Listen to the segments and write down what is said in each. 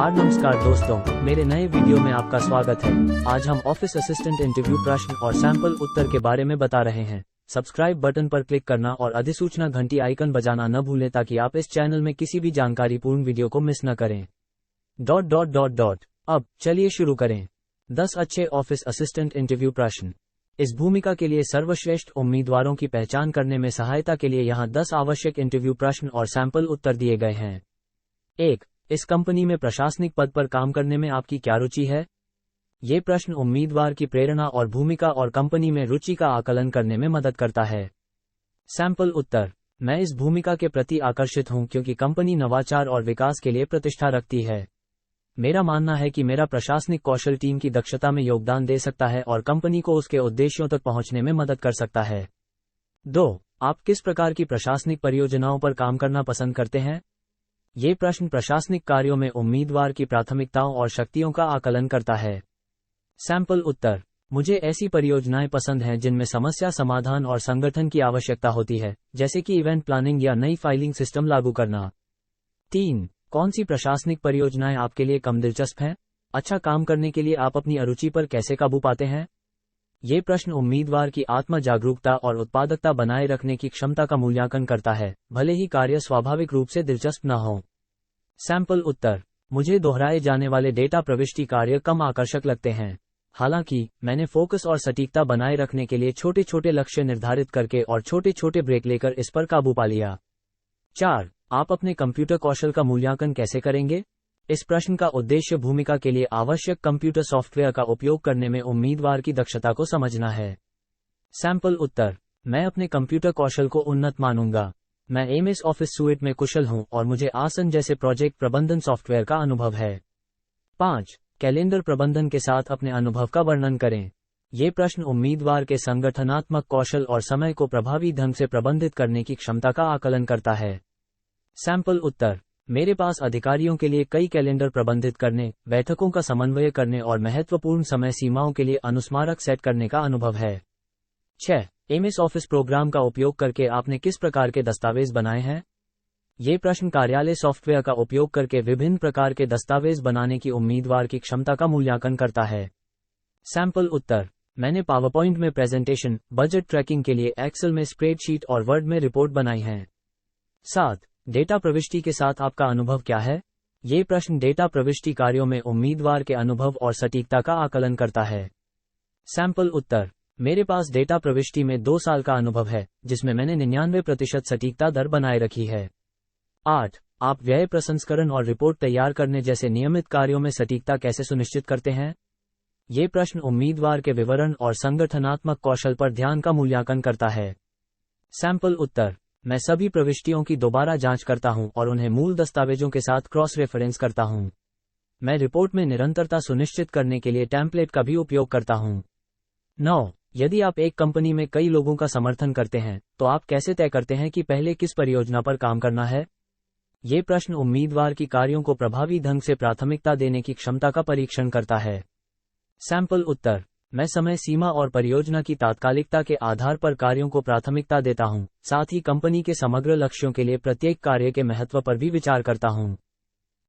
नमस्कार दोस्तों, मेरे नए वीडियो में आपका स्वागत है। आज हम ऑफिस असिस्टेंट इंटरव्यू प्रश्न और सैंपल उत्तर के बारे में बता रहे हैं। सब्सक्राइब बटन पर क्लिक करना और अधिसूचना घंटी आइकन बजाना न भूलें ताकि आप इस चैनल में किसी भी जानकारीपूर्ण वीडियो को मिस न करें। अब चलिए शुरू करें। 10 अच्छे ऑफिस असिस्टेंट इंटरव्यू प्रश्न। इस भूमिका के लिए सर्वश्रेष्ठ उम्मीदवारों की पहचान करने में सहायता के लिए यहाँ 10 आवश्यक इंटरव्यू प्रश्न और सैंपल उत्तर दिए गए हैं। 1. इस कंपनी में प्रशासनिक पद पर काम करने में आपकी क्या रुचि है? ये प्रश्न उम्मीदवार की प्रेरणा और भूमिका और कंपनी में रुचि का आकलन करने में मदद करता है। सैंपल उत्तर। मैं इस भूमिका के प्रति आकर्षित हूं क्योंकि कंपनी नवाचार और विकास के लिए प्रतिष्ठा रखती है। मेरा मानना है कि मेरा प्रशासनिक कौशल टीम की दक्षता में योगदान दे सकता है और कंपनी को उसके उद्देश्यों तक पहुंचने में मदद कर सकता है। 2. आप किस प्रकार की प्रशासनिक परियोजनाओं पर काम करना पसंद करते हैं? ये प्रश्न प्रशासनिक कार्यों में उम्मीदवार की प्राथमिकताओं और शक्तियों का आकलन करता है। सैंपल उत्तर। मुझे ऐसी परियोजनाएं पसंद हैं जिनमें समस्या समाधान और संगठन की आवश्यकता होती है, जैसे कि इवेंट प्लानिंग या नई फाइलिंग सिस्टम लागू करना। 3. कौन सी प्रशासनिक परियोजनाएं आपके लिए कम दिलचस्प हैं? अच्छा काम करने के लिए आप अपनी अरुचि पर कैसे काबू पाते हैं? ये प्रश्न उम्मीदवार की आत्म जागरूकता और उत्पादकता बनाए रखने की क्षमता का मूल्यांकन करता है, भले ही कार्य स्वाभाविक रूप से दिलचस्प न हो। सैंपल उत्तर। मुझे दोहराए जाने वाले डेटा प्रविष्टि कार्य कम आकर्षक लगते हैं। हालांकि मैंने फोकस और सटीकता बनाए रखने के लिए छोटे छोटे लक्ष्य निर्धारित करके और छोटे छोटे ब्रेक लेकर इस पर काबू पा लिया। 4. आप अपने कंप्यूटर कौशल का मूल्यांकन कैसे करेंगे? इस प्रश्न का उद्देश्य भूमिका के लिए आवश्यक कंप्यूटर सॉफ्टवेयर का उपयोग करने में उम्मीदवार की दक्षता को समझना है। सैंपल उत्तर। मैं अपने कंप्यूटर कौशल को उन्नत मानूंगा। मैं एमएस ऑफिस सूट में कुशल हूं और मुझे आसन जैसे प्रोजेक्ट प्रबंधन सॉफ्टवेयर का अनुभव है। 5. कैलेंडर प्रबंधन के साथ अपने अनुभव का वर्णन करें। ये प्रश्न उम्मीदवार के संगठनात्मक कौशल और समय को प्रभावी ढंग से प्रबंधित करने की क्षमता का आकलन करता है। सैंपल उत्तर। मेरे पास अधिकारियों के लिए कई कैलेंडर प्रबंधित करने, बैठकों का समन्वय करने और महत्वपूर्ण समय सीमाओं के लिए अनुस्मारक सेट करने का अनुभव है। 6. एमएस ऑफिस प्रोग्राम का उपयोग करके आपने किस प्रकार के दस्तावेज बनाए हैं? ये प्रश्न कार्यालय सॉफ्टवेयर का उपयोग करके विभिन्न प्रकार के दस्तावेज बनाने की उम्मीदवार की क्षमता का मूल्यांकन करता है। सैंपल उत्तर। मैंने पावरपॉइंट में प्रेजेंटेशन, बजट ट्रैकिंग के लिए एक्सेल में स्प्रेडशीट और वर्ड में रिपोर्ट बनाई हैं। 7. डेटा प्रविष्टि के साथ आपका अनुभव क्या है? ये प्रश्न डेटा प्रविष्टि कार्यों में उम्मीदवार के अनुभव और सटीकता का आकलन करता है। सैंपल उत्तर। मेरे पास डेटा प्रविष्टि में 2 साल का अनुभव है, जिसमें मैंने 99% सटीकता दर बनाए रखी है। 8. आप व्यय प्रसंस्करण और रिपोर्ट तैयार करने जैसे नियमित कार्यों में सटीकता कैसे सुनिश्चित करते हैं? ये प्रश्न उम्मीदवार के विवरण और संगठनात्मक कौशल पर ध्यान का मूल्यांकन करता है। सैंपल उत्तर। मैं सभी प्रविष्टियों की दोबारा जांच करता हूं और उन्हें मूल दस्तावेजों के साथ क्रॉस रेफरेंस करता हूं। मैं रिपोर्ट में निरंतरता सुनिश्चित करने के लिए टेम्पलेट का भी उपयोग करता हूं। 9. यदि आप एक कंपनी में कई लोगों का समर्थन करते हैं, तो आप कैसे तय करते हैं कि पहले किस परियोजना पर काम करना है? ये प्रश्न उम्मीदवार की कार्यों को प्रभावी ढंग से प्राथमिकता देने की क्षमता का परीक्षण करता है। सैंपल उत्तर। मैं समय सीमा और परियोजना की तात्कालिकता के आधार पर कार्यों को प्राथमिकता देता हूं, साथ ही कंपनी के समग्र लक्ष्यों के लिए प्रत्येक कार्य के महत्व पर भी विचार करता हूं।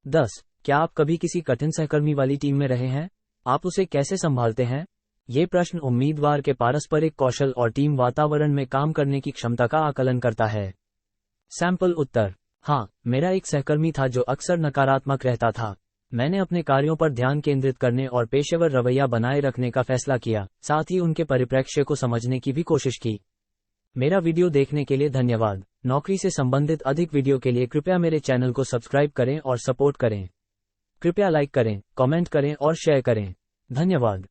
10. क्या आप कभी किसी कठिन सहकर्मी वाली टीम में रहे हैं? आप उसे कैसे संभालते हैं? ये प्रश्न उम्मीदवार के पारस्परिक कौशल और टीम वातावरण में काम करने की क्षमता का आकलन करता है। सैंपल उत्तर। हाँ, मेरा एक सहकर्मी था जो अक्सर नकारात्मक रहता था। मैंने अपने कार्यों पर ध्यान केंद्रित करने और पेशेवर रवैया बनाए रखने का फैसला किया, साथ ही उनके परिप्रेक्ष्य को समझने की भी कोशिश की। मेरा वीडियो देखने के लिए धन्यवाद। नौकरी से संबंधित अधिक वीडियो के लिए कृपया मेरे चैनल को सब्सक्राइब करें और सपोर्ट करें। कृपया लाइक करें, कमेंट करें और शेयर करें। धन्यवाद।